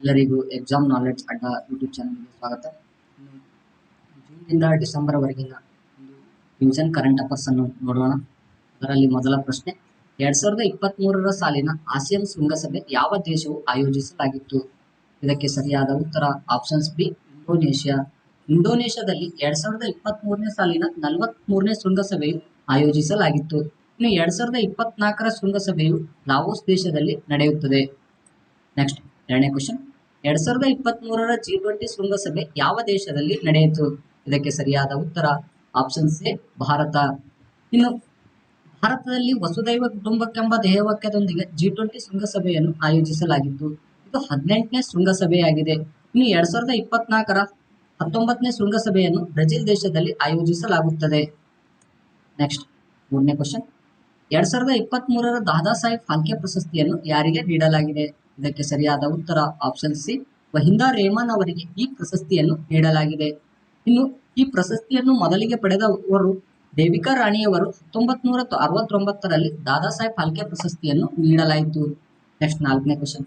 ಎಲ್ಲರಿಗೂ exam knowledge ಅಡ್ಡ YouTube ಚಾನಲ್ಗೆ ಸ್ವಾಗತ. ಇನ್ನು ಜೂನ್ನಿಂದ ಡಿಸೆಂಬರ್ವರೆಗಿನ ಒಂದು ರಿವಿಷನ್ ಕರೆಂಟ್ ಅಫೇರ್ಸ್ ಅನ್ನು ನೋಡೋಣ. ಅದರಲ್ಲಿ ಮೊದಲ ಪ್ರಶ್ನೆ, 2023ರ ಸಾಲಿನ ಆಸಿಯಾನ್ ಶೃಂಗಸಭೆ ಯಾವ ದೇಶವು ಆಯೋಜಿಸಲಾಗಿತ್ತು? ಇದಕ್ಕೆ ಸರಿಯಾದ ಉತ್ತರ ಆಪ್ಷನ್ಸ್ ಬಿ, ಇಂಡೋನೇಷ್ಯಾ. ಇಂಡೋನೇಷ್ಯಾದಲ್ಲಿ 2023ನೇ ಸಾಲಿನ 43ನೇ ಶೃಂಗಸಭೆಯು ಆಯೋಜಿಸಲಾಗಿತ್ತು. ಇನ್ನು 2024ರ ಶೃಂಗಸಭೆಯು ಲಾವೋಸ್ ದೇಶದಲ್ಲಿ ನಡೆಯುತ್ತದೆ. ನೆಕ್ಸ್ಟ್ ಎರಡನೇ ಕ್ವಶನ್, 2023ರ G20 ಶೃಂಗಸಭೆ ಯಾವ ದೇಶದಲ್ಲಿ ನಡೆಯಿತು? ಇದಕ್ಕೆ ಸರಿಯಾದ ಉತ್ತರ ಆಪ್ಷನ್ ಸಿ, ಭಾರತ. ಇನ್ನು ಭಾರತದಲ್ಲಿ ವಸುದೈವ ಕುಟುಂಬಕ್ಕೆಂಬ ಧ್ಯೇಯವಾಕ್ಯದೊಂದಿಗೆ G20 ಶೃಂಗಸಭೆಯನ್ನು ಆಯೋಜಿಸಲಾಗಿತ್ತು. ಇದು 18ನೇ ಶೃಂಗಸಭೆಯಾಗಿದೆ. ಇನ್ನು 2024ರ 19ನೇ ಶೃಂಗಸಭೆಯನ್ನು ಬ್ರೆಜಿಲ್ ದೇಶದಲ್ಲಿ ಆಯೋಜಿಸಲಾಗುತ್ತದೆ. ನೆಕ್ಸ್ಟ್ ಮೂರನೇ ಕ್ವಶನ್, 2023ರ ದಾದಾ ಸಾಹೇಬ್ ಫಾಲ್ಕೆ ಪ್ರಶಸ್ತಿಯನ್ನು ಯಾರಿಗೆ ನೀಡಲಾಗಿದೆ? ಇದಕ್ಕೆ ಸರಿಯಾದ ಉತ್ತರ ಆಪ್ಷನ್ ಸಿ, ವಹಿಂದಾ ರೇಮನ್ ಅವರಿಗೆ ಈ ಪ್ರಶಸ್ತಿಯನ್ನು ನೀಡಲಾಗಿದೆ. ಇನ್ನು ಈ ಪ್ರಶಸ್ತಿಯನ್ನು ಮೊದಲಿಗೆ ಪಡೆದವರು ದೇವಿಕಾ ರಾಣಿಯವರು 1969ರಲ್ಲಿ ದಾದಾ ಸಾಹೇಬ್ ಫಾಲ್ಕೆ ಪ್ರಶಸ್ತಿಯನ್ನು ನೀಡಲಾಯಿತು. ನೆಕ್ಸ್ಟ್ ನಾಲ್ಕನೇ ಕ್ವಶನ್,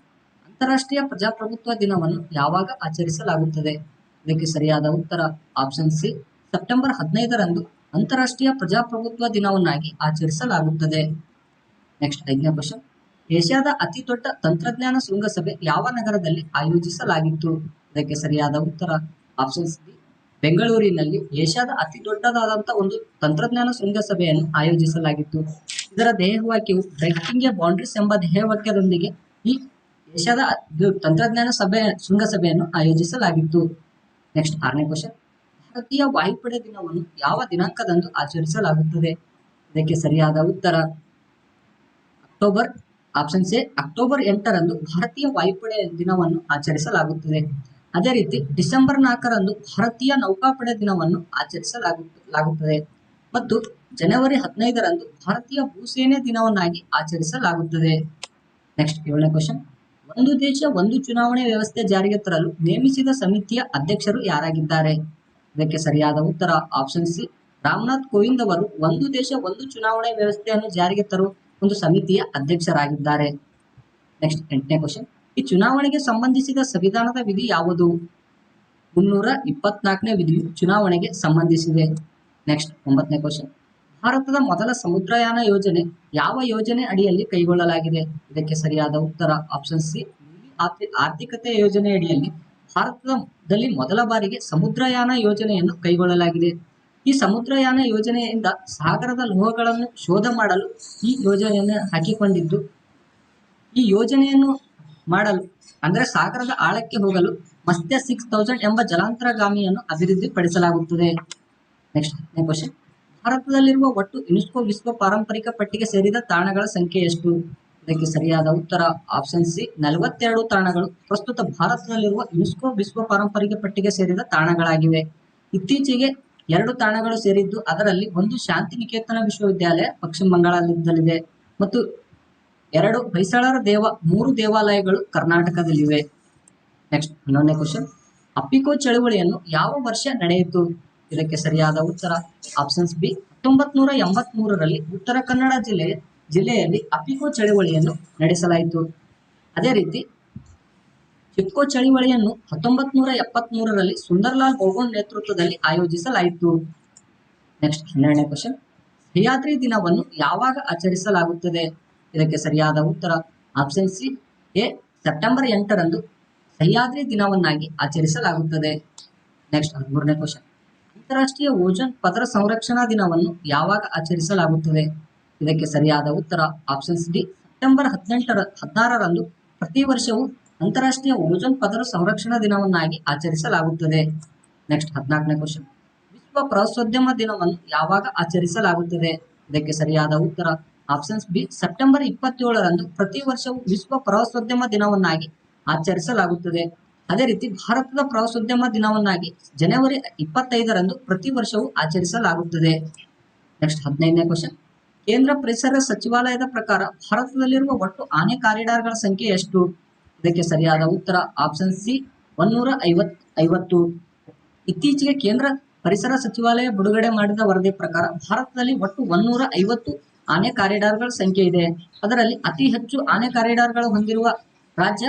ಅಂತಾರಾಷ್ಟ್ರೀಯ ಪ್ರಜಾಪ್ರಭುತ್ವ ದಿನವನ್ನು ಯಾವಾಗ ಆಚರಿಸಲಾಗುತ್ತದೆ? ಇದಕ್ಕೆ ಸರಿಯಾದ ಉತ್ತರ ಆಪ್ಷನ್ ಸಿ, ಸೆಪ್ಟೆಂಬರ್ 15ರಂದು ಅಂತಾರಾಷ್ಟ್ರೀಯ ಪ್ರಜಾಪ್ರಭುತ್ವ ದಿನವನ್ನಾಗಿ ಆಚರಿಸಲಾಗುತ್ತದೆ. ನೆಕ್ಸ್ಟ್ ಐದನೇ ಕ್ವಶನ್, ಏಷ್ಯಾದ ಅತಿ ದೊಡ್ಡ ತಂತ್ರಜ್ಞಾನ ಶೃಂಗಸಭೆ ಯಾವ ನಗರದಲ್ಲಿ ಆಯೋಜಿಸಲಾಗಿತ್ತು? ಇದಕ್ಕೆ ಸರಿಯಾದ ಉತ್ತರ ಆಪ್ಷನ್ ಸಿ, ಬೆಂಗಳೂರಿನಲ್ಲಿ ಏಷ್ಯಾದ ಅತಿ ದೊಡ್ಡದಾದಂತಹ ಒಂದು ತಂತ್ರಜ್ಞಾನ ಶೃಂಗಸಭೆಯನ್ನು ಆಯೋಜಿಸಲಾಗಿತ್ತು. ಇದರ ಧ್ಯೇಯವಾಕ್ಯವು ಬ್ರೇಕಿಂಗ್ ಎ ಬೌಂಡ್ರೀಸ್ ಎಂಬ ಧ್ಯೇಯವಾಕ್ಯದೊಂದಿಗೆ ಈ ಏಷ್ಯಾದ ತಂತ್ರಜ್ಞಾನ ಶೃಂಗಸಭೆಯನ್ನು ಆಯೋಜಿಸಲಾಗಿತ್ತು. ನೆಕ್ಸ್ಟ್ ಆರನೇ ಕ್ವಶನ್, ಭಾರತೀಯ ವಾಯುಪಡೆ ದಿನವನ್ನು ಯಾವ ದಿನಾಂಕದಂದು ಆಚರಿಸಲಾಗುತ್ತದೆ? ಇದಕ್ಕೆ ಸರಿಯಾದ ಉತ್ತರ ಆಪ್ಷನ್ ಸಿ, ಅಕ್ಟೋಬರ್ 8ರಂದು ಭಾರತೀಯ ವಾಯುಪಡೆ ದಿನವನ್ನು ಆಚರಿಸಲಾಗುತ್ತದೆ. ಅದೇ ರೀತಿ ಡಿಸೆಂಬರ್ 4ರಂದು ಭಾರತೀಯ ನೌಕಾಪಡೆ ದಿನವನ್ನು ಆಚರಿಸಲಾಗುತ್ತದೆ ಮತ್ತು ಜನವರಿ 15ರಂದು ಭಾರತೀಯ ಭೂಸೇನೆ ದಿನವನ್ನಾಗಿ ಆಚರಿಸಲಾಗುತ್ತದೆ. ನೆಕ್ಸ್ಟ್ ಏಳನೇ ಕ್ವಶನ್, ಒಂದು ದೇಶ ಒಂದು ಚುನಾವಣೆ ವ್ಯವಸ್ಥೆ ಜಾರಿಗೆ ತರಲು ನೇಮಿಸಿದ ಸಮಿತಿಯ ಅಧ್ಯಕ್ಷರು ಯಾರಾಗಿದ್ದಾರೆ? ಇದಕ್ಕೆ ಸರಿಯಾದ ಉತ್ತರ ಆಪ್ಷನ್ ಸಿ, ರಾಮನಾಥ್ ಕೋವಿಂದ್ ಅವರು ಒಂದು ದೇಶ ಒಂದು ಚುನಾವಣೆ ವ್ಯವಸ್ಥೆಯನ್ನು ಜಾರಿಗೆ ತರುವ ಒಂದು ಸಮಿತಿಯ ಅಧ್ಯಕ್ಷರಾಗಿದ್ದಾರೆ. ನೆಕ್ಸ್ಟ್ 8ನೇ ಕ್ವಶನ್, ಈ ಚುನಾವಣೆಗೆ ಸಂಬಂಧಿಸಿದ ಸಂವಿಧಾನದ ವಿಧಿ ಯಾವುದು? 324ನೇ ವಿಧಿಯು ಚುನಾವಣೆಗೆ ಸಂಬಂಧಿಸಿದೆ. ನೆಕ್ಸ್ಟ್ 9ನೇ ಕ್ವಶನ್, ಭಾರತದ ಮೊದಲ ಸಮುದ್ರಯಾನ ಯೋಜನೆ ಯಾವ ಯೋಜನೆ ಅಡಿಯಲ್ಲಿ ಕೈಗೊಳ್ಳಲಾಗಿದೆ? ಇದಕ್ಕೆ ಸರಿಯಾದ ಉತ್ತರ ಆಪ್ಷನ್ ಸಿ, ಆರ್ಥಿಕತೆ ಯೋಜನೆ ಅಡಿಯಲ್ಲಿ ಭಾರತದಲ್ಲಿ ಮೊದಲ ಬಾರಿಗೆ ಸಮುದ್ರಯಾನ ಯೋಜನೆಯನ್ನು ಕೈಗೊಳ್ಳಲಾಗಿದೆ. ಈ ಸಮುದ್ರಯಾನ ಯೋಜನೆಯಿಂದ ಸಾಗರದ ಲೋಹಗಳನ್ನು ಶೋಧ ಮಾಡಲು ಈ ಯೋಜನೆಯನ್ನು ಹಾಕಿಕೊಂಡಿದ್ದು, ಈ ಯೋಜನೆಯನ್ನು ಮಾಡಲು ಅಂದ್ರೆ ಸಾಗರದ ಆಳಕ್ಕೆ ಹೋಗಲು ಮತ್ಸ್ಯ 6000 ಎಂಬ ಜಲಾಂತರ್ಗಾಮಿಯನ್ನು ಅಭಿವೃದ್ಧಿಪಡಿಸಲಾಗುತ್ತದೆ. ನೆಕ್ಸ್ಟ್ 10ನೇ ಕ್ವಶನ್, ಭಾರತದಲ್ಲಿರುವ ಒಟ್ಟು ಯುನೆಸ್ಕೋ ವಿಶ್ವ ಪಾರಂಪರಿಕ ಪಟ್ಟಿಗೆ ಸೇರಿದ ತಾಣಗಳ ಸಂಖ್ಯೆ ಎಷ್ಟು? ಇದಕ್ಕೆ ಸರಿಯಾದ ಉತ್ತರ ಆಪ್ಷನ್ ಸಿ, 42 ತಾಣಗಳು ಪ್ರಸ್ತುತ ಭಾರತದಲ್ಲಿರುವ ಯುನೆಸ್ಕೋ ವಿಶ್ವ ಪಾರಂಪರಿಕ ಪಟ್ಟಿಗೆ ಸೇರಿದ ತಾಣಗಳಾಗಿವೆ. ಇತ್ತೀಚೆಗೆ 2 ತಾಣಗಳು ಸೇರಿದ್ದು, ಅದರಲ್ಲಿ ಒಂದು ಶಾಂತಿನಿಕೇತನ ವಿಶ್ವವಿದ್ಯಾಲಯ ಪಶ್ಚಿಮ ಬಂಗಾಳದಲ್ಲಿದೆ ಮತ್ತು 2 ಹೊಯ್ಸಳರ 3 ದೇವಾಲಯಗಳು ಕರ್ನಾಟಕದಲ್ಲಿವೆ. ನೆಕ್ಸ್ಟ್ 11ನೇ ಕ್ವಶನ್, ಅಪ್ಪಿಕೋ ಚಳುವಳಿಯನ್ನು ಯಾವ ವರ್ಷ ನಡೆಯಿತು? ಇದಕ್ಕೆ ಸರಿಯಾದ ಉತ್ತರ ಆಪ್ಷನ್ಸ್ ಬಿ, 1983ರಲ್ಲಿ ಉತ್ತರ ಕನ್ನಡ ಜಿಲ್ಲೆಯಲ್ಲಿ ಅಪ್ಪಿಕೋ ಚಳುವಳಿಯನ್ನು ನಡೆಸಲಾಯಿತು. ಅದೇ ರೀತಿ ಚಿಪ್ಕೋ ಚಳುವಳಿಯನ್ನು 1973ರಲ್ಲಿ ಸುಂದರ್ಲಾಲ್ ಬೋಗೊನ್ ನೇತೃತ್ವದಲ್ಲಿ ಆಯೋಜಿಸಲಾಯಿತು. ನೆಕ್ಸ್ಟ್ 12ನೇ ಕ್ವಶನ್, ಸಹ್ಯಾದ್ರಿ ದಿನವನ್ನು ಯಾವಾಗ ಆಚರಿಸಲಾಗುತ್ತದೆ? ಇದಕ್ಕೆ ಸರಿಯಾದ ಉತ್ತರ ಆಪ್ಷನ್ ಸಿ, ಎ, ಸೆಪ್ಟೆಂಬರ್ 8ರಂದು ಸಹ್ಯಾದ್ರಿ ದಿನವನ್ನಾಗಿ ಆಚರಿಸಲಾಗುತ್ತದೆ. ನೆಕ್ಸ್ಟ್ 13ನೇ ಕ್ವಶನ್, ಅಂತಾರಾಷ್ಟ್ರೀಯ ಓಜೋನ್ ಪದರ ಸಂರಕ್ಷಣಾ ದಿನವನ್ನು ಯಾವಾಗ ಆಚರಿಸಲಾಗುತ್ತದೆ? ಇದಕ್ಕೆ ಸರಿಯಾದ ಉತ್ತರ ಆಪ್ಷನ್ಸ್ ಡಿ, ಸೆಪ್ಟೆಂಬರ್ 16ರಂದು ಪ್ರತಿ ವರ್ಷವೂ ಅಂತಾರಾಷ್ಟ್ರೀಯ ಓಜೋನ್ ಪದರ ಸಂರಕ್ಷಣಾ ದಿನವನ್ನಾಗಿ ಆಚರಿಸಲಾಗುತ್ತದೆ. ನೆಕ್ಸ್ಟ್ 14ನೇ ಕ್ವಶನ್, ವಿಶ್ವ ಪ್ರವಾಸೋದ್ಯಮ ದಿನವನ್ನು ಯಾವಾಗ ಆಚರಿಸಲಾಗುತ್ತದೆ? ಇದಕ್ಕೆ ಸರಿಯಾದ ಉತ್ತರ ಆಪ್ಷನ್ಸ್ ಬಿ, ಸೆಪ್ಟೆಂಬರ್ 27ರಂದು ಪ್ರತಿ ವರ್ಷವೂ ವಿಶ್ವ ಪ್ರವಾಸೋದ್ಯಮ ದಿನವನ್ನಾಗಿ ಆಚರಿಸಲಾಗುತ್ತದೆ. ಅದೇ ರೀತಿ ಭಾರತದ ಪ್ರವಾಸೋದ್ಯಮ ದಿನವನ್ನಾಗಿ ಜನವರಿ 25ರಂದು ಪ್ರತಿ ವರ್ಷವೂ ಆಚರಿಸಲಾಗುತ್ತದೆ. ನೆಕ್ಸ್ಟ್ 15ನೇ ಕ್ವಶನ್, ಕೇಂದ್ರ ಪರಿಸರ ಸಚಿವಾಲಯದ ಪ್ರಕಾರ ಭಾರತದಲ್ಲಿರುವ ಒಟ್ಟು ಆನೆ ಕಾರಿಡಾರ್ಗಳ ಸಂಖ್ಯೆ ಎಷ್ಟು? ಇದಕ್ಕೆ ಸರಿಯಾದ ಉತ್ತರ ಆಪ್ಷನ್ ಸಿ, 150. ಇತ್ತೀಚೆಗೆ ಕೇಂದ್ರ ಪರಿಸರ ಸಚಿವಾಲಯ ಬಿಡುಗಡೆ ಮಾಡಿದ ವರದಿ ಪ್ರಕಾರ ಭಾರತದಲ್ಲಿ ಒಟ್ಟು 150 ಆನೆ ಕಾರಿಡಾರ್ಗಳ ಸಂಖ್ಯೆ ಇದೆ. ಅದರಲ್ಲಿ ಅತಿ ಹೆಚ್ಚು ಆನೆ ಕಾರಿಡಾರ್ಗಳು ಹೊಂದಿರುವ ರಾಜ್ಯ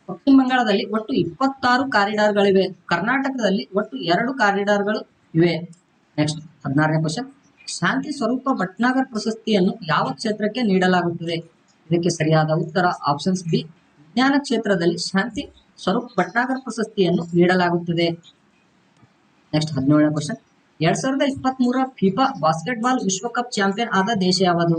ಪಶ್ಚಿಮ ಬಂಗಾಳದಲ್ಲಿ ಒಟ್ಟು 26 ಕಾರಿಡಾರ್ಗಳಿವೆ. ಕರ್ನಾಟಕದಲ್ಲಿ ಒಟ್ಟು 2 ಕಾರಿಡಾರ್ಗಳು ಇವೆ. Next 16ನೇ question. ಶಾಂತಿ ಸ್ವರೂಪ ಭಟ್ನಾಗರ್ ಪ್ರಶಸ್ತಿಯನ್ನು ಯಾವ ಕ್ಷೇತ್ರಕ್ಕೆ ನೀಡಲಾಗುತ್ತದೆ? ಇದಕ್ಕೆ ಸರಿಯಾದ ಉತ್ತರ ಆಪ್ಷನ್ಸ್ ಬಿ, ವಿಜ್ಞಾನ ಕ್ಷೇತ್ರದಲ್ಲಿ ಶಾಂತಿ ಸ್ವರೂಪ್ ಭಟ್ನಾಗರ್ ಪ್ರಶಸ್ತಿಯನ್ನು ನೀಡಲಾಗುತ್ತದೆ. ನೆಕ್ಸ್ಟ್ 17ನೇ ಕ್ವಶನ್. 2023 ಫಿಫಾ ಬಾಸ್ಕೆಟ್ಬಾಲ್ ವಿಶ್ವಕಪ್ ಚಾಂಪಿಯನ್ ಆದ ದೇಶ ಯಾವುದು?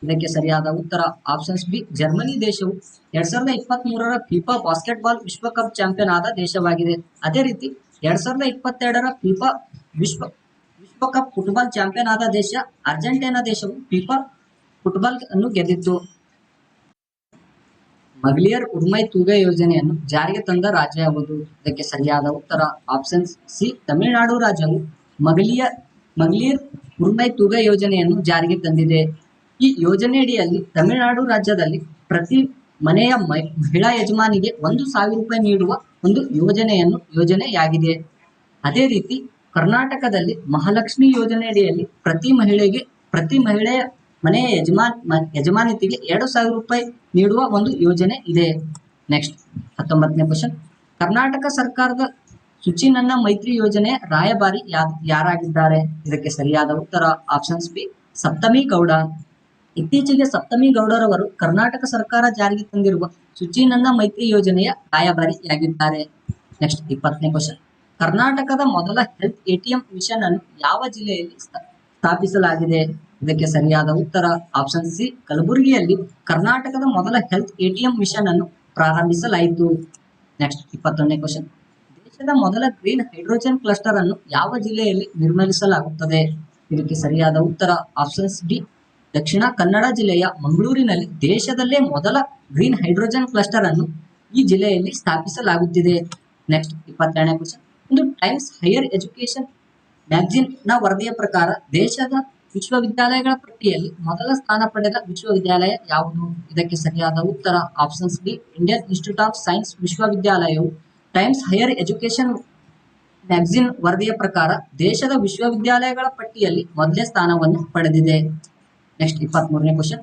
ಇದಕ್ಕೆ ಸರಿಯಾದ ಉತ್ತರ ಆಪ್ಷನ್ಸ್ ಬಿ, ಜರ್ಮನಿ ದೇಶವು 2023 ಫಿಫಾ ಬಾಸ್ಕೆಟ್ಬಾಲ್ ವಿಶ್ವಕಪ್ ಚಾಂಪಿಯನ್ ಆದ ದೇಶವಾಗಿದೆ. ಅದೇ ರೀತಿ 2022 ಫಿಫಾ ವಿಶ್ವಕಪ್ ಫುಟ್ಬಾಲ್ ಚಾಂಪಿಯನ್ ಆದ ದೇಶ ಅರ್ಜೆಂಟೀನಾ ದೇಶವು ಫಿಫಾ ಫುಟ್ಬಾಲ್ ಅನ್ನು ಗೆದ್ದಿತ್ತು. ಮಹಿಳೆಯರ್ ಉಡ್ಮೈ ತೂಗ ಯೋಜನೆಯನ್ನು ಜಾರಿಗೆ ತಂದ ರಾಜ್ಯ ಯಾವುದು? ಇದಕ್ಕೆ ಸರಿಯಾದ ಉತ್ತರ ಆಪ್ಷನ್ ಸಿ, ತಮಿಳುನಾಡು ರಾಜ್ಯವು ಮಹಿಳೆಯರ್ ಉಡ್ಮೈ ತೂಗ ಯೋಜನೆಯನ್ನು ಜಾರಿಗೆ ತಂದಿದೆ. ಈ ಯೋಜನೆಯಡಿಯಲ್ಲಿ ತಮಿಳುನಾಡು ರಾಜ್ಯದಲ್ಲಿ ಪ್ರತಿ ಮನೆಯ ಮಹಿಳಾ ಯಜಮಾನಿಗೆ 1,000 ರೂಪಾಯಿ ನೀಡುವ ಒಂದು ಯೋಜನೆಯಾಗಿದೆ. ಅದೇ ರೀತಿ ಕರ್ನಾಟಕದಲ್ಲಿ ಮಹಾಲಕ್ಷ್ಮಿ ಯೋಜನೆಯಡಿಯಲ್ಲಿ ಪ್ರತಿ ಮಹಿಳೆಯ ಮನೆಯ ಯಜಮಾನಿತಿಗೆ 2,000 ರೂಪಾಯಿ ನೀಡುವ ಒಂದು ಯೋಜನೆ ಇದೆ. Next 19ನೇ question. ಕರ್ನಾಟಕ ಸರ್ಕಾರದ ಶುಚಿ ನನ್ನ ಮೈತ್ರಿ ಯೋಜನೆಯ ರಾಯಭಾರಿ ಯಾರಾಗಿದ್ದಾರೆ? ಇದಕ್ಕೆ ಸರಿಯಾದ ಉತ್ತರ ಆಪ್ಷನ್ಸ್ ಬಿ, ಸಪ್ತಮಿ ಗೌಡ. ಇತ್ತೀಚೆಗೆ ಸಪ್ತಮಿ ಗೌಡರವರು ಕರ್ನಾಟಕ ಸರ್ಕಾರ ಜಾರಿಗೆ ತಂದಿರುವ ಶುಚಿ ನನ್ನ ಮೈತ್ರಿ ಯೋಜನೆಯ ರಾಯಭಾರಿಯಾಗಿದ್ದಾರೆ. Next 20ನೇ question. ಕರ್ನಾಟಕದ ಮೊದಲ ಹೆಲ್ತ್ ಎಟಿಎಂ ಮಿಷನ್ ಅನ್ನು ಯಾವ ಜಿಲ್ಲೆಯಲ್ಲಿ ಸ್ಥಾಪಿಸಲಾಗಿದೆ? ಇದಕ್ಕೆ ಸರಿಯಾದ ಉತ್ತರ ಆಪ್ಷನ್ ಸಿ, ಕಲಬುರಗಿಯಲ್ಲಿ ಕರ್ನಾಟಕದ ಮೊದಲ ಹೆಲ್ತ್ ಎಟಿಎಂ ಮಿಷನ್ ಅನ್ನು ಪ್ರಾರಂಭಿಸಲಾಯಿತು. ನೆಕ್ಸ್ಟ್ 21ನೇ ಕ್ವಶನ್. ದೇಶದ ಮೊದಲ ಗ್ರೀನ್ ಹೈಡ್ರೋಜನ್ ಕ್ಲಸ್ಟರ್ ಅನ್ನು ಯಾವ ಜಿಲ್ಲೆಯಲ್ಲಿ ನಿರ್ಮಿಸಲಾಗುತ್ತದೆ? ಇದಕ್ಕೆ ಸರಿಯಾದ ಉತ್ತರ ಆಪ್ಷನ್ಸ್ ಡಿ, ದಕ್ಷಿಣ ಕನ್ನಡ ಜಿಲ್ಲೆಯ ಮಂಗಳೂರಿನಲ್ಲಿ ದೇಶದಲ್ಲೇ ಮೊದಲ ಗ್ರೀನ್ ಹೈಡ್ರೋಜನ್ ಕ್ಲಸ್ಟರ್ ಅನ್ನು ಈ ಜಿಲ್ಲೆಯಲ್ಲಿ ಸ್ಥಾಪಿಸಲಾಗುತ್ತಿದೆ. ನೆಕ್ಸ್ಟ್ 22ನೇ ಕ್ವಶನ್. ಒಂದು ಟೈಮ್ಸ್ ಹೈಯರ್ ಎಜುಕೇಶನ್ ಮ್ಯಾಗಜಿನ್ ನ ವರದಿಯ ಪ್ರಕಾರ ದೇಶದ ವಿಶ್ವವಿದ್ಯಾಲಯಗಳ ಪಟ್ಟಿಯಲ್ಲಿ ಮೊದಲ ಸ್ಥಾನ ಪಡೆದ ವಿಶ್ವವಿದ್ಯಾಲಯ ಯಾವುದು? ಇದಕ್ಕೆ ಸರಿಯಾದ ಉತ್ತರ options B, Indian institute of science ವಿಶ್ವವಿದ್ಯಾಲಯವು ಟೈಮ್ಸ್ ಹೈಯರ್ ಎಜುಕೇಶನ್ ಮ್ಯಾಗಜಿನ್ ವರದಿಯ ಪ್ರಕಾರ ದೇಶದ ವಿಶ್ವವಿದ್ಯಾಲಯಗಳ ಪಟ್ಟಿಯಲ್ಲಿ ಮೊದಲನೇ ಸ್ಥಾನವನ್ನು ಪಡೆದಿದೆ. Next 23ನೇ question.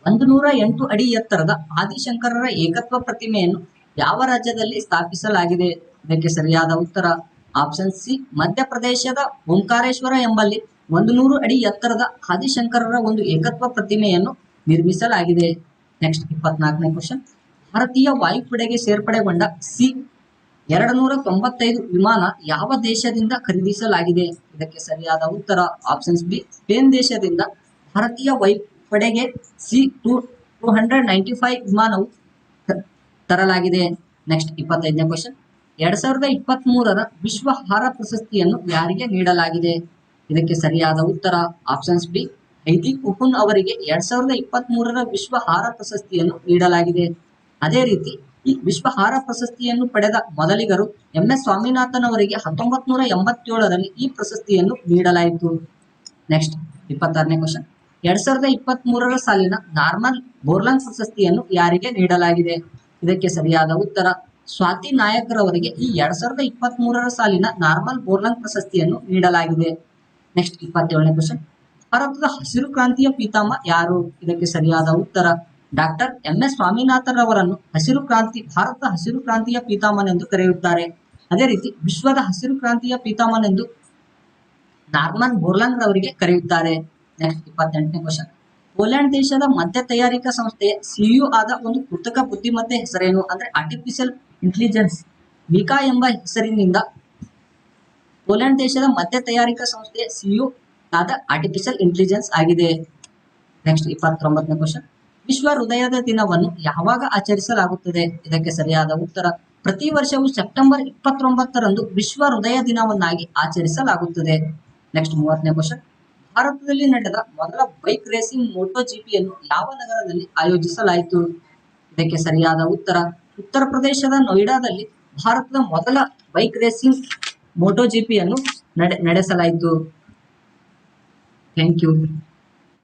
108 ಅಡಿ ಎತ್ತರದ ಆದಿಶಂಕರರ ಏಕತ್ವ ಪ್ರತಿಮೆಯನ್ನು ಯಾವ ರಾಜ್ಯದಲ್ಲಿ ಸ್ಥಾಪಿಸಲಾಗಿದೆ? ಇದಕ್ಕೆ ಸರಿಯಾದ ಉತ್ತರ ಆಪ್ಷನ್ ಸಿ, ಮಧ್ಯಪ್ರದೇಶದ ಓಂಕಾರೇಶ್ವರ ಎಂಬಲ್ಲಿ 100 ಅಡಿ ಎತ್ತರದ ಆದಿಶಂಕರರ ಒಂದು ಏಕತ್ವ ಪ್ರತಿಮೆಯನ್ನು ನಿರ್ಮಿಸಲಾಗಿದೆ. ನೆಕ್ಸ್ಟ್ 24ನೇ ಕ್ವಶನ್. ಭಾರತೀಯ ವಾಯುಪಡೆಗೆ ಸೇರ್ಪಡೆಗೊಂಡ C-295 ವಿಮಾನ ಯಾವ ದೇಶದಿಂದ ಖರೀದಿಸಲಾಗಿದೆ? ಇದಕ್ಕೆ ಸರಿಯಾದ ಉತ್ತರ ಆಪ್ಷನ್ಸ್ ಬಿ, ಸ್ಪೇನ್ ದೇಶದಿಂದ ಭಾರತೀಯ ವಾಯುಪಡೆಗೆ C-295 ವಿಮಾನವು ತರಲಾಗಿದೆ. Next 25ನೇ question. 2023 ವಿಶ್ವ ಆಹಾರ ಪ್ರಶಸ್ತಿಯನ್ನು ಯಾರಿಗೆ ನೀಡಲಾಗಿದೆ? ಇದಕ್ಕೆ ಸರಿಯಾದ ಉತ್ತರ ಆಪ್ಷನ್ಸ್ ಬಿ, ಹೈದಿ ಕುಪುನ್ ಅವರಿಗೆ 2023 ವಿಶ್ವ ಆಹಾರ ಪ್ರಶಸ್ತಿಯನ್ನು ನೀಡಲಾಗಿದೆ. ಅದೇ ರೀತಿ ಈ ವಿಶ್ವ ಆಹಾರ ಪ್ರಶಸ್ತಿಯನ್ನು ಪಡೆದ ಮೊದಲಿಗರು MS ಸ್ವಾಮಿನಾಥನ್ ಅವರಿಗೆ 1987ರಲ್ಲಿ ಈ ಪ್ರಶಸ್ತಿಯನ್ನು ನೀಡಲಾಯಿತು. Next 26ನೇ question. 2023 ಸಾಲಿನ ನಾರ್ಮನ್ ಬೋರ್ಲಾಂಗ್ ಪ್ರಶಸ್ತಿಯನ್ನು ಯಾರಿಗೆ ನೀಡಲಾಗಿದೆ? ಇದಕ್ಕೆ ಸರಿಯಾದ ಉತ್ತರ ಸ್ವಾತಿ ನಾಯಕರವರಿಗೆ ಈ 2023 ಸಾಲಿನ ನಾರ್ಮಲ್ ಬೋರ್ಲಾಂಗ್ ಪ್ರಶಸ್ತಿಯನ್ನು ನೀಡಲಾಗಿದೆ. ನೆಕ್ಸ್ಟ್ 27ನೇ ಕ್ವಶನ್. ಭಾರತದ ಹಸಿರು ಕ್ರಾಂತಿಯ ಪಿತಾಮಹ ಯಾರು? ಇದಕ್ಕೆ ಸರಿಯಾದ ಉತ್ತರ ಡಾಕ್ಟರ್ MS ಸ್ವಾಮಿನಾಥನ್ ಅವರನ್ನು ಭಾರತದ ಹಸಿರು ಕ್ರಾಂತಿಯ ಪಿತಾಮಹನೆಂದು ಕರೆಯುತ್ತಾರೆ. ಅದೇ ರೀತಿ ವಿಶ್ವದ ಹಸಿರು ಕ್ರಾಂತಿಯ ಪಿತಾಮಹನೆಂದು ನಾರ್ಮನ್ ಬೋರ್ಲಾಂಗ್ ರವರಿಗೆ ಕರೆಯುತ್ತಾರೆ. Next 28ನೇ question. ಪೋಲೆಂಡ್ ದೇಶದ ಮದ್ಯ ತಯಾರಿಕಾ ಸಂಸ್ಥೆಯ ಸಿಇಒ ಆದ ಒಂದು ಕೃತಕ ಬುದ್ಧಿಮತ್ತೆ ಹೆಸರೇನು? ಅಂದ್ರೆ ಆರ್ಟಿಫಿಷಿಯಲ್ ಇಂಟೆಲಿಜೆನ್ಸ್ ವಿಕಾ ಎಂಬ ಹೆಸರಿನಿಂದ ಪೋಲೆಂಡ್ ದೇಶದ ಮದ್ಯ ತಯಾರಿಕಾ ಸಂಸ್ಥೆಯ ಸಿಇಒ ಆದ ಆರ್ಟಿಫಿಷಿಯಲ್ ಇಂಟೆಲಿಜೆನ್ಸ್ ಆಗಿದೆ. ನೆಕ್ಸ್ಟ್ 29ನೇ ಕ್ವಶನ್. ವಿಶ್ವ ಹೃದಯದ ದಿನವನ್ನು ಯಾವಾಗ ಆಚರಿಸಲಾಗುತ್ತದೆ? ಇದಕ್ಕೆ ಸರಿಯಾದ ಉತ್ತರ ಪ್ರತಿ ವರ್ಷವೂ ಸೆಪ್ಟೆಂಬರ್ 29ರಂದು ವಿಶ್ವ ಹೃದಯ ದಿನವನ್ನಾಗಿ ಆಚರಿಸಲಾಗುತ್ತದೆ. ನೆಕ್ಸ್ಟ್ 30ನೇ ಕ್ವಶನ್. ಭಾರತದಲ್ಲಿ ನಡೆದ ಮೊದಲ ಬೈಕ್ ರೇಸಿಂಗ್ ಮೋಟೋ ಜಿಪಿಯನ್ನು ಯಾವ ನಗರದಲ್ಲಿ ಆಯೋಜಿಸಲಾಯಿತು? ಇದಕ್ಕೆ ಸರಿಯಾದ ಉತ್ತರ ಉತ್ತರ ಪ್ರದೇಶದ ನೋಯ್ಡಾದಲ್ಲಿ ಭಾರತದ ಮೊದಲ ಬೈಕ್ ರೇಸಿಂಗ್ ಮೋಟೋ ಜಿಪಿಯನ್ನು ನಡೆಸಲಾಯಿತು. Thank you.